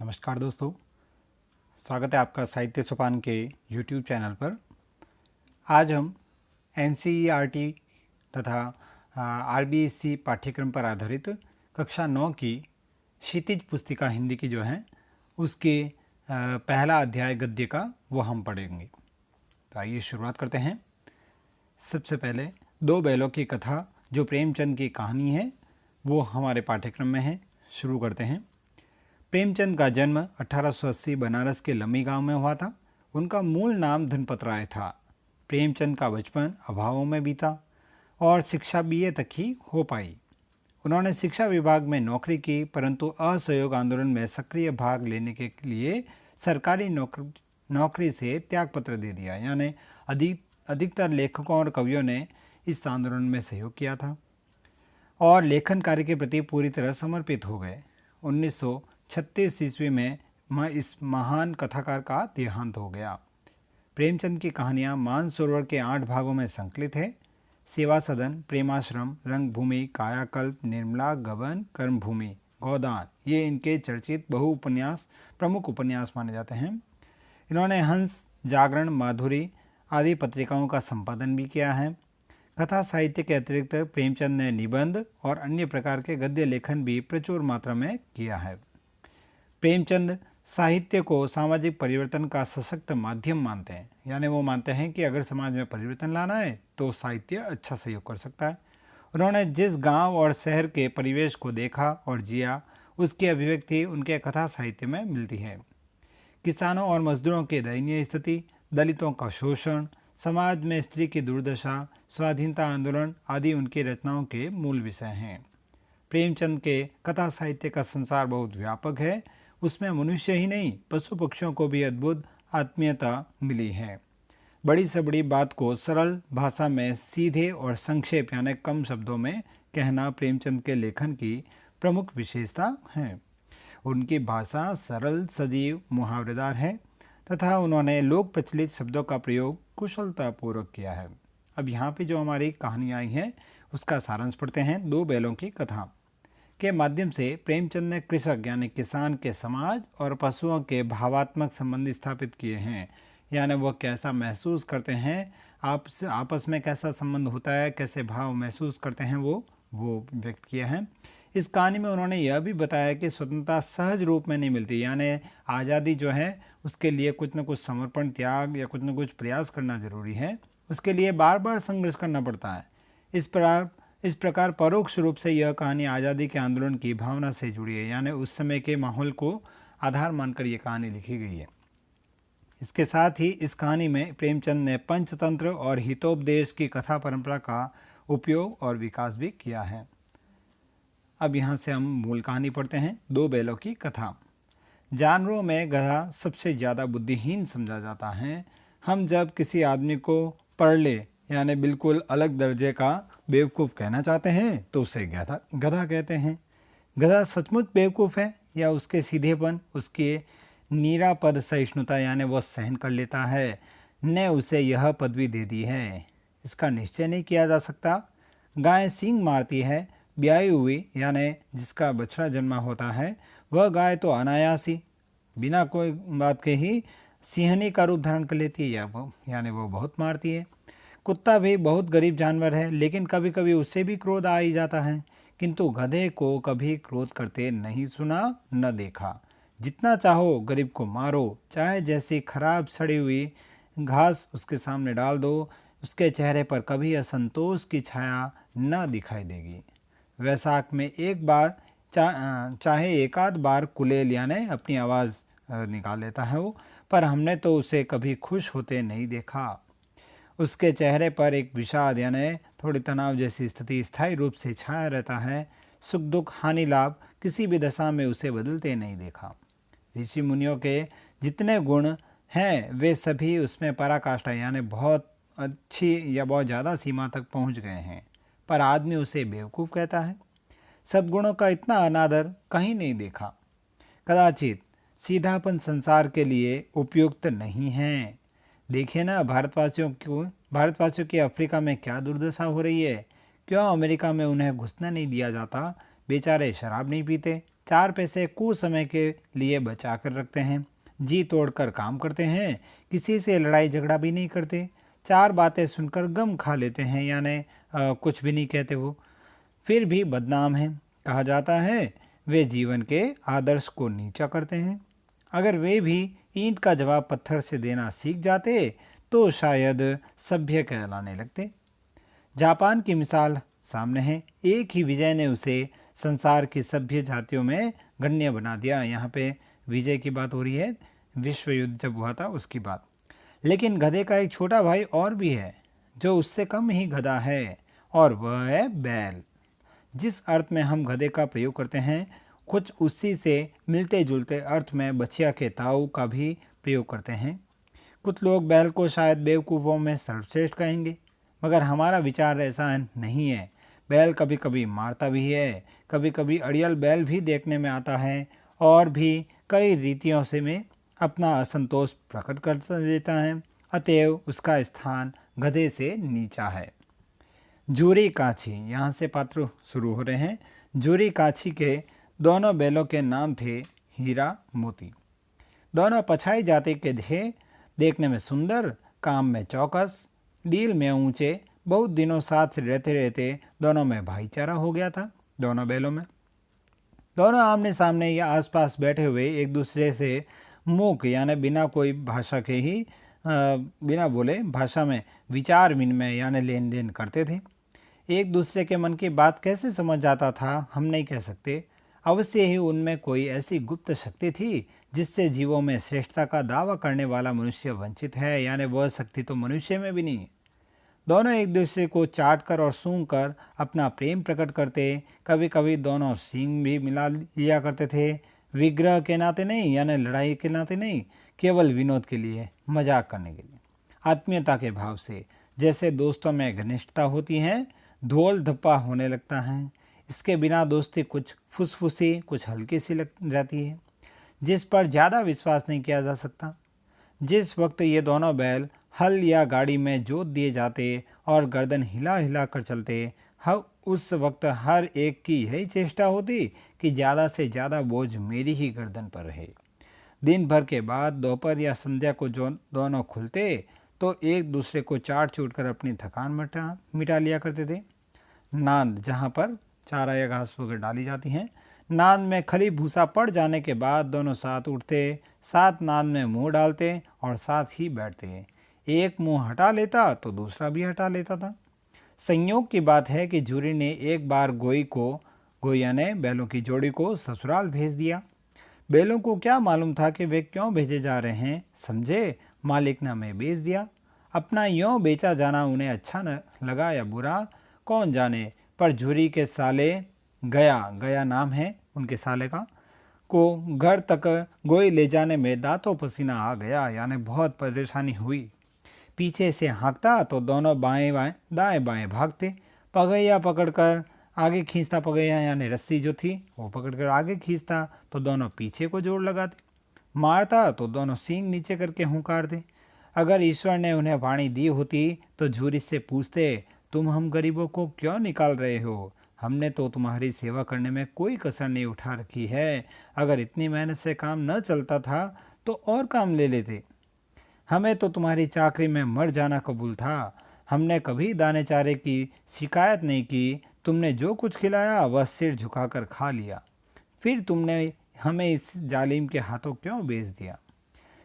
नमस्कार दोस्तों, स्वागत है आपका साहित्य सोपान के YouTube चैनल पर। आज हम NCERT तथा RBSC पाठ्यक्रम पर आधारित कक्षा 9 की क्षितिज पुस्तिका हिंदी की जो है उसके पहला अध्याय गद्य का वो हम पढ़ेंगे। तो आइए शुरुआत करते हैं। सबसे पहले दो बैलों की कथा जो प्रेमचंद की कहानी है वो हमारे पाठ्यक्रम में है। शुरू करते हैं। प्रेमचंद का जन्म 1880 बनारस के लम्मी गांव में हुआ था। उनका मूल नाम धनपत राय था। प्रेमचंद का बचपन अभावों में बीता और शिक्षा BA तक ही हो पाई। उन्होंने शिक्षा विभाग में नौकरी की, परंतु असहयोग आंदोलन में सक्रिय भाग लेने के लिए सरकारी नौकरी से त्यागपत्र दे दिया। यानी अधिकतर लेखकों और कवियों ने इस आंदोलन में सहयोग किया था और लेखन कार्य के प्रति पूरी तरह समर्पित हो गए। 1936 ईस्वी में इस महान कथाकार का देहांत हो गया। प्रेमचंद की कहानियाँ मानसरोवर के 8 भागों में संकलित है। सेवा सदन, प्रेमाश्रम, रंगभूमि, कायाकल्प, निर्मला, गबन, कर्मभूमि, गोदान, ये इनके चर्चित प्रमुख उपन्यास माने जाते हैं। इन्होंने हंस, जागरण, माधुरी आदि पत्रिकाओं का संपादन भी किया है। कथा साहित्य के अतिरिक्त प्रेमचंद ने निबंध और अन्य प्रकार के गद्य लेखन भी प्रचुर मात्रा में किया है। प्रेमचंद साहित्य को सामाजिक परिवर्तन का सशक्त माध्यम मानते हैं। यानी वो मानते हैं कि अगर समाज में परिवर्तन लाना है तो साहित्य अच्छा सहयोग कर सकता है। उन्होंने जिस गांव और शहर के परिवेश को देखा और जिया, उसकी अभिव्यक्ति उनके कथा साहित्य में मिलती है। किसानों और मजदूरों की दयनीय स्थिति, दलितों का शोषण, समाज में स्त्री की दुर्दशा, स्वाधीनता आंदोलन आदि उनकी रचनाओं के मूल विषय हैं। प्रेमचंद के कथा साहित्य का संसार बहुत व्यापक है। उसमें मनुष्य ही नहीं, पशु पक्षियों को भी अद्भुत आत्मीयता मिली है। बड़ी से बड़ी बात को सरल भाषा में सीधे और संक्षेप यानी कम शब्दों में कहना प्रेमचंद के लेखन की प्रमुख विशेषता है। उनकी भाषा सरल, सजीव, मुहावरेदार है तथा उन्होंने लोक प्रचलित शब्दों का प्रयोग कुशलतापूर्वक किया है। अब यहाँ पे जो हमारी कहानी आई है उसका सारांश पढ़ते हैं। दो बैलों की कथा के माध्यम से प्रेमचंद ने कृषक यानी किसान के समाज और पशुओं के भावात्मक संबंध स्थापित किए हैं। यानी वो कैसा महसूस करते हैं, आपस में कैसा संबंध होता है, कैसे भाव महसूस करते हैं वो व्यक्त किया है। इस कहानी में उन्होंने यह भी बताया कि स्वतंत्रता सहज रूप में नहीं मिलती। यानी आज़ादी जो है उसके लिए कुछ न कुछ समर्पण, त्याग या कुछ न कुछ प्रयास करना जरूरी है। उसके लिए बार बार संघर्ष करना पड़ता है। इस प्रकार परोक्ष रूप से यह कहानी आज़ादी के आंदोलन की भावना से जुड़ी है। यानी उस समय के माहौल को आधार मानकर यह कहानी लिखी गई है। इसके साथ ही इस कहानी में प्रेमचंद ने पंचतंत्र और हितोपदेश की कथा परंपरा का उपयोग और विकास भी किया है। अब यहाँ से हम मूल कहानी पढ़ते हैं। दो बैलों की कथा। जानवरों में गधा सबसे ज़्यादा बुद्धिहीन समझा जाता है। हम जब किसी आदमी को पढ़ यानी बिल्कुल अलग दर्जे का बेवकूफ़ कहना चाहते हैं तो उसे गधा कहते हैं। गधा सचमुच बेवकूफ़ है या उसके सीधेपन, उसके निरापद सहिष्णुता यानी वो सहन कर लेता है ने उसे यह पदवी दे दी है, इसका निश्चय नहीं किया जा सकता। गाय सींग मारती है। ब्याई हुई यानी जिसका बछड़ा जन्मा होता है वह गाय तो अनायास ही बिना कोई बात के ही सिंहनी का रूप धारण कर लेती है यानी वो बहुत मारती है। कुत्ता भी बहुत गरीब जानवर है, लेकिन कभी कभी उससे भी क्रोध आ ही जाता है, किंतु गधे को कभी क्रोध करते नहीं सुना न देखा। जितना चाहो गरीब को मारो, चाहे जैसी खराब सड़ी हुई घास उसके सामने डाल दो, उसके चेहरे पर कभी असंतोष की छाया न दिखाई देगी। वैशाख में एक बार चाहे एक आध बार कुलेल यानी अपनी आवाज़ निकाल लेता है वो, पर हमने तो उसे कभी खुश होते नहीं देखा। उसके चेहरे पर एक विषाद यानी थोड़ी तनाव जैसी स्थिति स्थायी रूप से छाया रहता है। सुख दुख हानि लाभ किसी भी दशा में उसे बदलते नहीं देखा। ऋषि मुनियों के जितने गुण हैं वे सभी उसमें पराकाष्ठा यानी बहुत अच्छी या बहुत ज़्यादा सीमा तक पहुंच गए हैं, पर आदमी उसे बेवकूफ़ कहता है। सद्गुणों का इतना अनादर कहीं नहीं देखा। कदाचित सीधापन संसार के लिए उपयुक्त नहीं है। देखिए ना, भारतवासियों की अफ्रीका में क्या दुर्दशा हो रही है। क्यों अमेरिका में उन्हें घुसना नहीं दिया जाता? बेचारे शराब नहीं पीते, 4 पैसे कुछ समय के लिए बचा कर रखते हैं, जी तोड़कर काम करते हैं, किसी से लड़ाई झगड़ा भी नहीं करते, 4 बातें सुनकर गम खा लेते हैं, यानी कुछ भी नहीं कहते वो, फिर भी बदनाम हैं। कहा जाता है वे जीवन के आदर्श को नीचा करते हैं। अगर वे भी ईंट का जवाब पत्थर से देना सीख जाते तो शायद सभ्य कहलाने लगते। जापान की मिसाल सामने है। एक ही विजय ने उसे संसार की सभ्य जातियों में गण्य बना दिया। यहाँ पे विजय की बात हो रही है, विश्व युद्ध जब हुआ था उसकी बात। लेकिन गधे का एक छोटा भाई और भी है जो उससे कम ही गधा है, और वह है बैल। जिस अर्थ में हम गधे का प्रयोग करते हैं, कुछ उसी से मिलते जुलते अर्थ में बछिया के ताऊ का भी प्रयोग करते हैं। कुछ लोग बैल को शायद बेवकूफ़ों में सर्वश्रेष्ठ कहेंगे, मगर हमारा विचार ऐसा नहीं है। बैल कभी कभी मारता भी है, कभी कभी अड़ियल बैल भी देखने में आता है, और भी कई रीतियों से में अपना असंतोष प्रकट कर देता है। अतएव उसका स्थान गधे से नीचा है। जूरी काछी, यहाँ से पात्र शुरू हो रहे हैं। जूरी काछी के दोनों बैलों के नाम थे हीरा मोती। दोनों पछाई जाति के थे, देखने में सुंदर, काम में चौकस, डील में ऊंचे। बहुत दिनों साथ रहते रहते दोनों में भाईचारा हो गया था। दोनों बैलों में दोनों आमने सामने या आसपास बैठे हुए एक दूसरे से मूक यानी बिना कोई भाषा के ही बिना बोले भाषा में विचार विनिमय यानी लेन देन करते थे। एक दूसरे के मन की बात कैसे समझ जाता था हम नहीं कह सकते। अवश्य ही उनमें कोई ऐसी गुप्त शक्ति थी जिससे जीवों में श्रेष्ठता का दावा करने वाला मनुष्य वंचित है, यानी वह शक्ति तो मनुष्य में भी नहीं। दोनों एक दूसरे को चाट कर और सूंघ कर अपना प्रेम प्रकट करते। कभी कभी दोनों सींग भी मिला लिया करते थे, विग्रह के नाते नहीं, यानी लड़ाई के नाते नहीं, केवल विनोद के लिए, मजाक करने के लिए, आत्मीयता के भाव से। जैसे दोस्तों में घनिष्ठता होती है, धोल धप्पा होने लगता है। इसके बिना दोस्ती कुछ फुसफुसी, कुछ हल्की सी रहती है, जिस पर ज़्यादा विश्वास नहीं किया जा सकता। जिस वक्त ये दोनों बैल हल या गाड़ी में जोत दिए जाते और गर्दन हिला हिला कर चलते, उस वक्त हर एक की यही चेष्टा होती कि ज़्यादा से ज़्यादा बोझ मेरी ही गर्दन पर रहे। दिन भर के बाद दोपहर या संध्या को जो दोनों खुलते तो एक दूसरे को चाट चूट कर अपनी थकान मिटा लिया करते थे। नांद, जहाँ पर चारा या घास वगैरह डाली जाती हैं, नांद में खली भूसा पड़ जाने के बाद दोनों साथ उठते, साथ नांद में मुंह डालते और साथ ही बैठते। एक मुंह हटा लेता तो दूसरा भी हटा लेता था। संयोग की बात है कि जूरी ने एक बार गोइया ने बैलों की जोड़ी को ससुराल भेज दिया। बैलों को क्या मालूम था कि वे क्यों भेजे जा रहे हैं, समझे, मालिक ने हमें बेच दिया। अपना यों बेचा जाना उन्हें अच्छा न लगा या बुरा, कौन जाने, पर जूरी के साले गया नाम है उनके साले का, को घर तक गोई ले जाने में दांतों पसीना आ गया, यानी बहुत परेशानी हुई। पीछे से हाँकता तो दोनों दाएं बाएं भागते। पगैया पकड़कर आगे खींचता, पगैया यानी रस्सी जो थी वो पकड़कर आगे खींचता तो दोनों पीछे को जोड़ लगाते। मारता तो दोनों सींग नीचे करके हुंकारते। अगर ईश्वर ने उन्हें वाणी दी होती तो झूरी से पूछते, तुम हम गरीबों को क्यों निकाल रहे हो? हमने तो तुम्हारी सेवा करने में कोई कसर नहीं उठा रखी है। अगर इतनी मेहनत से काम न चलता था तो और काम ले लेते। हमें तो तुम्हारी चाकरी में मर जाना कबूल था। हमने कभी दाने चारे की शिकायत नहीं की। तुमने जो कुछ खिलाया वह सिर झुकाकर खा लिया। फिर तुमने हमें इस जालिम के हाथों क्यों बेच दिया?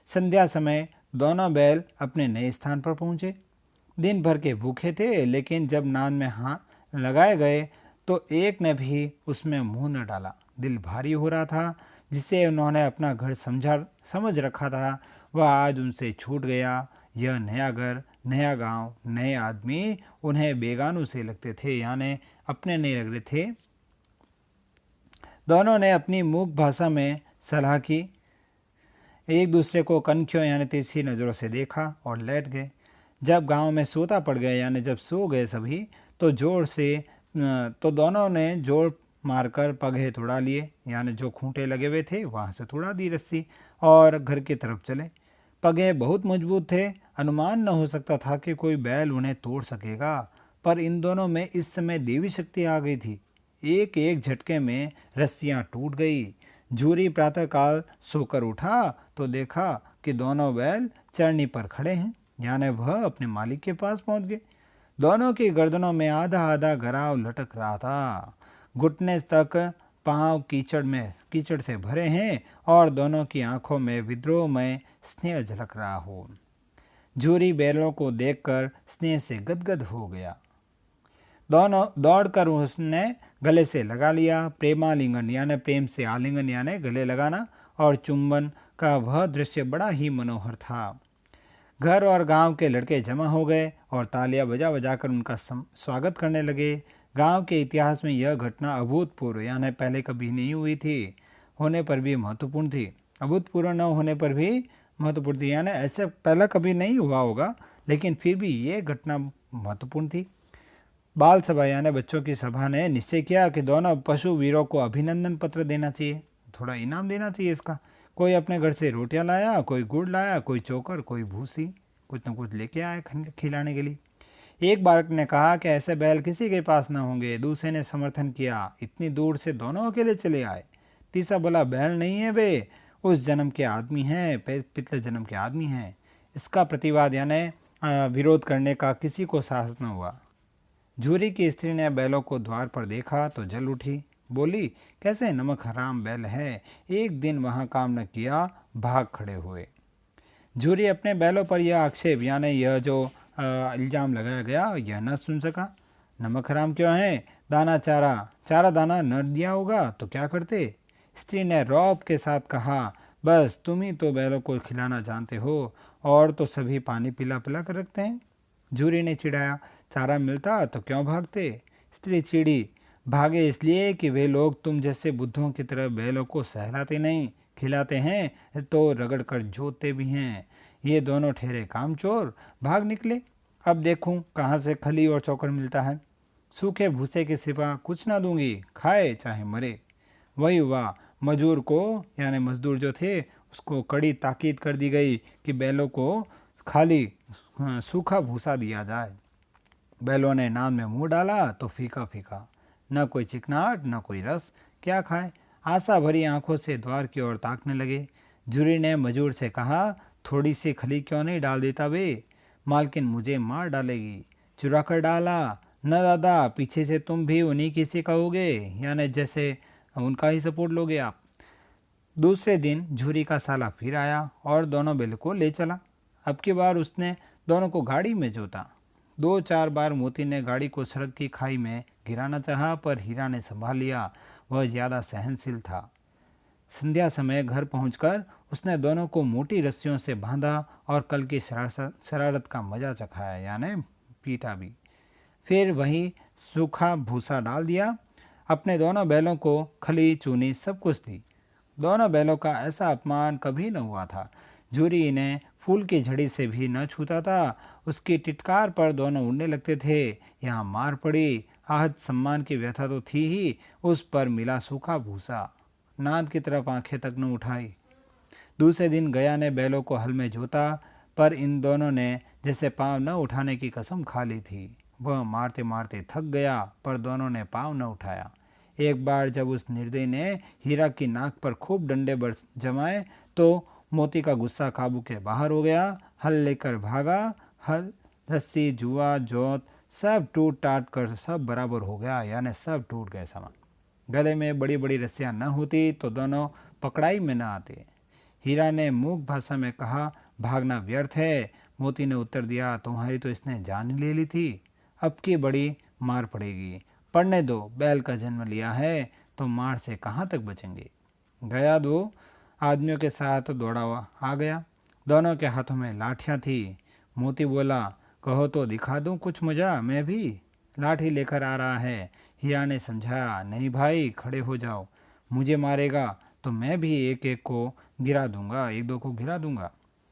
संध्या समय दोनों बैल अपने नए स्थान पर पहुँचे। दिन भर के भूखे थे, लेकिन जब नाद में हाथ लगाए गए तो एक ने भी उसमें मुंह न डाला। दिल भारी हो रहा था। जिसे उन्होंने अपना घर समझ रखा था वह आज उनसे छूट गया। यह नया घर, नया गांव, नए आदमी उन्हें बेगानों से लगते थे, यानी अपने नहीं लग रहे थे। दोनों ने अपनी मूक भाषा में सलाह की, एक दूसरे को कनखियों यानी तिरछी नज़रों से देखा और लेट गए। जब गांव में सोता पड़ गए यानी जब सो गए सभी, तो दोनों ने जोर मारकर पगहे तोड़ा लिए, यानी जो खूंटे लगे हुए थे वहाँ से तोड़ा दी रस्सी और घर की तरफ चले। पगहे बहुत मजबूत थे, अनुमान न हो सकता था कि कोई बैल उन्हें तोड़ सकेगा, पर इन दोनों में इस समय देवी शक्ति आ गई थी। एक एक झटके में रस्सियाँ टूट गई। जूरी प्रातःकाल सोकर उठा तो देखा कि दोनों बैल चरनी पर खड़े हैं, यानी वह अपने मालिक के पास पहुंच गए। दोनों की गर्दनों में आधा आधा घराव लटक रहा था, घुटने तक पांव कीचड़ से भरे हैं और दोनों की आंखों में विद्रोह में स्नेह झलक रहा हो। जूरी बैलों को देखकर स्नेह से गदगद हो गया। दोनों दौड़कर उसने गले से लगा लिया। प्रेमालिंगन यानी प्रेम से आलिंगन यानी गले लगाना और चुंबन का वह दृश्य बड़ा ही मनोहर था। घर और गांव के लड़के जमा हो गए और तालियां बजा बजाकर उनका स्वागत करने लगे। गांव के इतिहास में यह घटना अभूतपूर्व यानी पहले कभी नहीं हुई थी, होने पर भी महत्वपूर्ण थी। अभूतपूर्व न होने पर भी महत्वपूर्ण थी, यानी ऐसे पहले कभी नहीं हुआ होगा, लेकिन फिर भी ये घटना महत्वपूर्ण थी। बाल सभा यानी बच्चों की सभा ने निश्चय किया कि दोनों पशु वीरों को अभिनंदन पत्र देना चाहिए, थोड़ा इनाम देना चाहिए इसका। कोई अपने घर से रोटियां लाया, कोई गुड़ लाया, कोई चोकर, कोई भूसी, कुछ न कुछ लेके आया खिलाने के लिए। एक बालक ने कहा कि ऐसे बैल किसी के पास न होंगे। दूसरे ने समर्थन किया, इतनी दूर से दोनों अकेले चले आए। तीसरा बोला, बैल नहीं है वे, उस जन्म के आदमी हैं, पिछले जन्म के आदमी हैं। इसका प्रतिवाद यानी विरोध करने का किसी को साहस न हुआ। जूरी की स्त्री ने बैलों को द्वार पर देखा तो जल उठी, बोली, कैसे नमक हराम बैल है, एक दिन वहाँ काम न किया, भाग खड़े हुए। जूरी अपने बैलों पर यह आक्षेप यानी यह जो इल्ज़ाम लगाया गया यह न सुन सका। नमक हराम क्यों है, दाना चारा दाना न दिया होगा तो क्या करते। स्त्री ने रौब के साथ कहा, बस तुम ही तो बैलों को खिलाना जानते हो, और तो सभी पानी पिला पिला कर रखते हैं। जूरी ने चिढ़ाया, चारा मिलता तो क्यों भागते। स्त्री चिड़ी, भागे इसलिए कि वे लोग तुम जैसे बुद्धों की तरह बैलों को सहलाते नहीं, खिलाते हैं तो रगड़ कर जोतते भी हैं। ये दोनों ठहरे कामचोर, भाग निकले। अब देखूं कहाँ से खली और चौकर मिलता है। सूखे भूसे के सिवा कुछ ना दूंगी, खाए चाहे मरे। वही हुआ, मजूर को यानी मजदूर जो थे उसको कड़ी ताकीद कर दी गई कि बैलों को खाली सूखा भूसा दिया जाए। बैलों ने नाद में मुंह डाला तो फीका फीका, न कोई चिकनाहट न कोई रस, क्या खाए। आशा भरी आंखों से द्वार की ओर ताकने लगे। जूरी ने मजूर से कहा, थोड़ी सी खली क्यों नहीं डाल देता वे, मालकिन मुझे मार डालेगी। चुरा कर डाला न दादा, पीछे से तुम भी उन्हीं की सी कहोगे, यानी जैसे उनका ही सपोर्ट लोगे आप। दूसरे दिन जूरी का साला फिर आया और दोनों बैल को ले चला। अब की बार उसने दोनों को गाड़ी में जोता। 2-4 बार मोती ने गाड़ी को सड़क की खाई में गिराना चाहा, पर हीरा ने संभाल लिया, वह ज़्यादा सहनशील था। संध्या समय घर पहुंचकर उसने दोनों को मोटी रस्सियों से बांधा और कल की शरारत का मजा चखाया, यानी पीटा भी। फिर वही सूखा भूसा डाल दिया। अपने दोनों बैलों को खली चूनी सब कुछ दी। दोनों बैलों का ऐसा अपमान कभी न हुआ था। जूरी इन्हें फूल की झड़ी से भी न छूता था। उसकी टिटकार पर दोनों उड़ने लगते थे। यहाँ मार पड़ी, आहत सम्मान की व्यथा तो थी ही, उस पर मिला सूखा भूसा। नाद की तरफ आंखें तक न उठाई। दूसरे दिन गया ने बैलों को हल में जोता, पर इन दोनों ने जैसे पाँव न उठाने की कसम खा ली थी। वह मारते मारते थक गया, पर दोनों ने पाँव न उठाया। एक बार जब उस निर्दयी ने हीरा की नाक पर खूब डंडे जमाए तो मोती का गुस्सा काबू के बाहर हो गया। हल लेकर भागा। हल, रस्सी, जुआ, जोत सब टूट टाट कर सब बराबर हो गया, यानी सब टूट गए सामान। गले में बड़ी बड़ी रस्सियाँ न होती तो दोनों पकड़ाई में न आते। हीरा ने मूक भाषा में कहा, भागना व्यर्थ है। मोती ने उत्तर दिया, तुम्हारी तो इसने जान ले ली थी, अब की बड़ी मार पड़ेगी। पढ़ने दो, बैल का जन्म लिया है तो मार से कहाँ तक बचेंगे। गया 2 आदमियों के साथ दौड़ा हुआ आ गया। दोनों के हाथों में लाठियाँ थी। मोती बोला, कहो तो दिखा दूँ कुछ मजा, मैं भी लाठी लेकर आ रहा है। हीरा ने समझाया, नहीं भाई, खड़े हो जाओ, मुझे मारेगा तो मैं भी एक एक को गिरा दूंगा, 1-2 को गिरा दूंगा।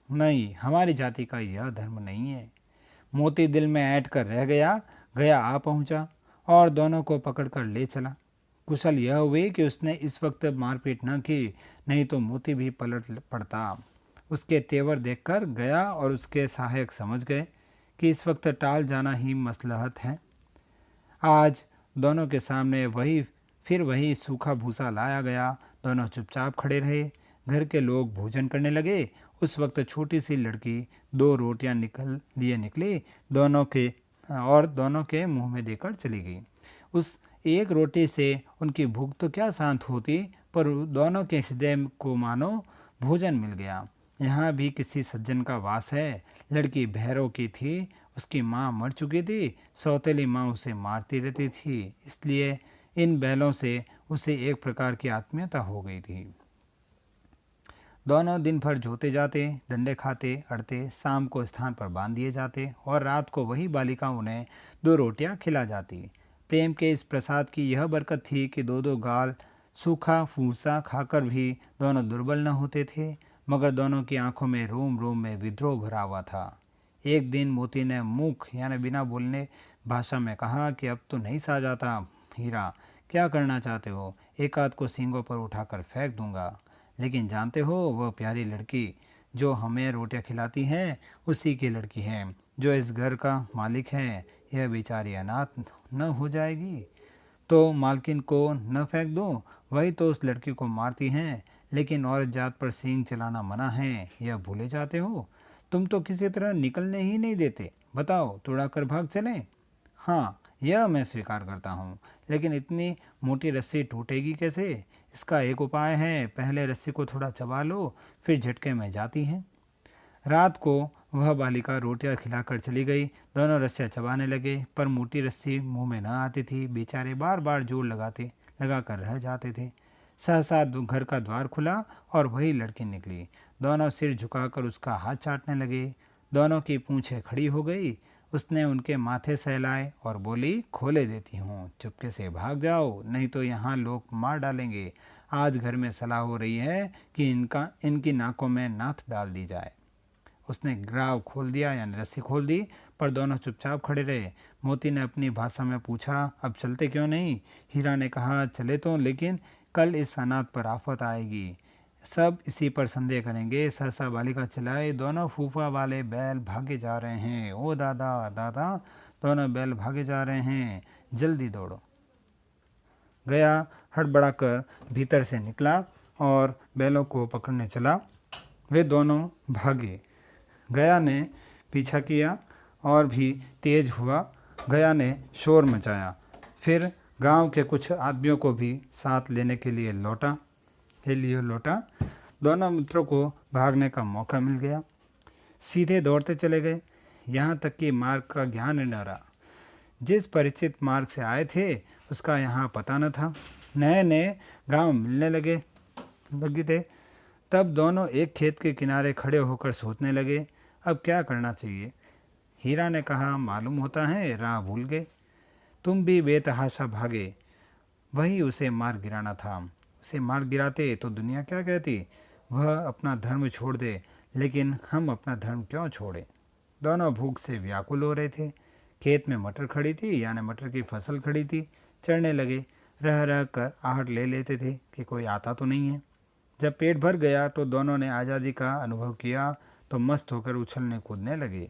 नहीं, हमारी जाति का यह धर्म नहीं है। मोती दिल में ऐंठ कर रह गया। गया आ पहुंचा और दोनों को पकड़कर ले चला। कुशल यह हुई कि उसने इस वक्त मारपीट न की, नहीं तो मोती भी पलट पड़ता। उसके तेवर देखकर गया और उसके सहायक समझ गए कि इस वक्त टाल जाना ही मसलहत है। आज दोनों के सामने वही फिर वही सूखा भूसा लाया गया। दोनों चुपचाप खड़े रहे। घर के लोग भोजन करने लगे। उस वक्त छोटी सी लड़की 2 रोटियां निकली, दोनों के मुंह में देकर चली गई। उस एक रोटी से उनकी भूख तो क्या शांत होती, पर दोनों के हृदय को मानो भोजन मिल गया। यहाँ भी किसी सज्जन का वास है। लड़की भैरव की थी, उसकी माँ मर चुकी थी। सौतेली माँ उसे मारती रहती थी, इसलिए इन बैलों से उसे एक प्रकार की आत्मीयता हो गई थी। दोनों दिन भर जोते जाते, डंडे खाते अड़ते, शाम को स्थान पर बांध दिए जाते और रात को वही बालिका उन्हें 2 रोटियां खिला जाती। प्रेम के इस प्रसाद की यह बरकत थी कि 2 गाल सूखा फूसा खाकर भी दोनों दुर्बल न होते थे, मगर दोनों की आंखों में रोम रोम में विद्रोह भरा हुआ था। एक दिन मोती ने मूक यानी बिना बोलने भाषा में कहा कि अब तो नहीं सहा जाता हीरा, क्या करना चाहते हो? एक आध को सींगों पर उठाकर फेंक दूंगा, लेकिन जानते हो वह प्यारी लड़की जो हमें रोटियां खिलाती है उसी की लड़की है, जो इस घर का मालिक है। यह बेचारी अनाथ न हो जाएगी तो मालकिन को न फेंक दो, वही तो उस लड़की को मारती हैं। लेकिन औरत जात पर सींग चलाना मना है, यह भूले जाते हो? तुम तो किसी तरह निकलने ही नहीं देते। बताओ, तोड़ा कर भाग चलें? हाँ, यह मैं स्वीकार करता हूँ, लेकिन इतनी मोटी रस्सी टूटेगी कैसे? इसका एक उपाय है, पहले रस्सी को थोड़ा चबा लो, फिर झटके में जाती हैं। रात को वह बालिका रोटियां खिलाकर चली गई। दोनों रस्सियां चबाने लगे, पर मोटी रस्सी मुंह में न आती थी। बेचारे बार बार जोर लगा कर रह जाते थे। सहसा घर का द्वार खुला और वही लड़की निकली। दोनों सिर झुकाकर उसका हाथ चाटने लगे। दोनों की पूंछें खड़ी हो गई। उसने उनके माथे सहलाए और बोली, खोले देती हूँ, चुपके से भाग जाओ, नहीं तो यहाँ लोग मार डालेंगे। आज घर में सलाह हो रही है कि इनकी नाकों में नाथ डाल दी जाए। उसने ग्राव खोल दिया यानी रस्सी खोल दी, पर दोनों चुपचाप खड़े रहे। मोती ने अपनी भाषा में पूछा, अब चलते क्यों नहीं? हीरा ने कहा, चले तो, लेकिन कल इस अनाथ पर आफत आएगी, सब इसी पर संदेह करेंगे। सहसा बालिका चिल्लाई, दोनों फूफा वाले बैल भागे जा रहे हैं। ओ दादा दादा, दोनों बैल भागे जा रहे हैं, जल्दी दौड़ो। गया हड़बड़ा कर भीतर से निकला और बैलों को पकड़ने चला। वे दोनों भागे। गया ने पीछा किया और भी तेज हुआ। गया ने शोर मचाया, फिर गांव के कुछ आदमियों को भी साथ लेने के लिए लौटा। दोनों मित्रों को भागने का मौका मिल गया। सीधे दौड़ते चले गए, यहाँ तक कि मार्ग का ज्ञान न रहा। जिस परिचित मार्ग से आए थे उसका यहाँ पता न था। नए नए गांव मिलने लगे थे। तब दोनों एक खेत के किनारे खड़े होकर सोचने लगे, अब क्या करना चाहिए। हीरा ने कहा, मालूम होता है राह भूल गए। तुम भी बेतहाशा भागे, वही उसे मार गिराना था। उसे मार गिराते तो दुनिया क्या कहती? वह अपना धर्म छोड़ दे, लेकिन हम अपना धर्म क्यों छोड़े? दोनों भूख से व्याकुल हो रहे थे। खेत में मटर खड़ी थी, यानी मटर की फसल खड़ी थी। चढ़ने लगे, रह रह कर आहट ले लेते थे कि कोई आता तो नहीं है। जब पेट भर गया तो दोनों ने आज़ादी का अनुभव किया तो मस्त होकर उछलने कूदने लगे।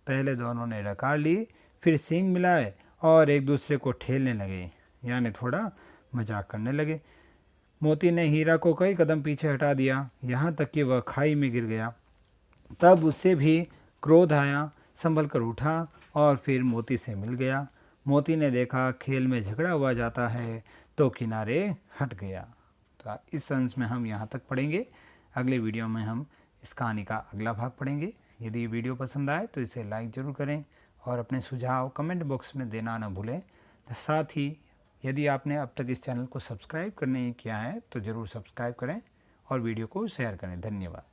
पहले दोनों ने डकार ली, फिर सींग मिलाए और एक दूसरे को ठेलने लगे, यानी थोड़ा मजाक करने लगे। मोती ने हीरा को कई कदम पीछे हटा दिया, यहाँ तक कि वह खाई में गिर गया। तब उससे भी क्रोध आया, संभल कर उठा और फिर मोती से मिल गया। मोती ने देखा खेल में झगड़ा हुआ जाता है तो किनारे हट गया। तो इस अंश में हम यहाँ तक पढ़ेंगे। अगले वीडियो में हम इस कहानी का अगला भाग पढ़ेंगे। यदि वीडियो पसंद आए तो इसे लाइक ज़रूर करें और अपने सुझाव कमेंट बॉक्स में देना न भूलें। साथ ही यदि आपने अब तक इस चैनल को सब्सक्राइब करने किया है तो ज़रूर सब्सक्राइब करें और वीडियो को शेयर करें। धन्यवाद।